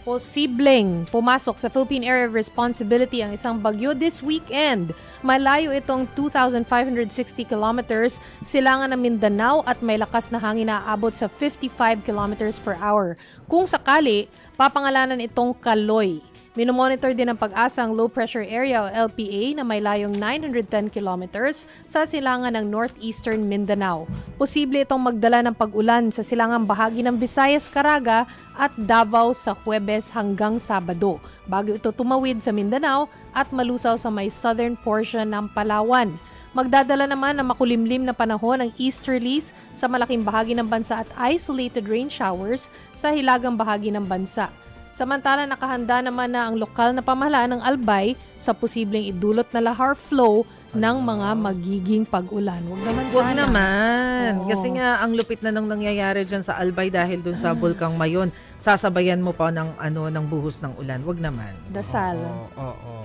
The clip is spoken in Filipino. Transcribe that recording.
Posibleng pumasok sa Philippine Area of Responsibility ang isang bagyo this weekend. Malayo itong 2,560 kilometers silangan ng Mindanao at may lakas na hangin na aabot sa 55 kilometers per hour. Kung sakali, papangalanan itong Kaloy. Minomonitor din ng Pag-asa ang low pressure area o LPA na may layong 910 kilometers sa silangan ng northeastern Mindanao. Posible itong magdala ng pag-ulan sa silangang bahagi ng Visayas, Caraga at Davao sa Huwebes hanggang Sabado, bago ito tumawid sa Mindanao at malusaw sa may southern portion ng Palawan. Magdadala naman ng makulimlim na panahon ang easterlies sa malaking bahagi ng bansa at isolated rain showers sa hilagang bahagi ng bansa. Samantala, nakahanda naman na ang lokal na pamahalaan ng Albay sa posibleng idulot na lahar flow ng mga magiging pag-ulan. Huwag naman sana. Huwag naman. Oo. Kasi nga, ang lupit na nang nangyayari dyan sa Albay dahil dun sa Bulkang Mayon. Sasabayan mo pa ng buhos ng ulan. Huwag naman. Dasal. Oo.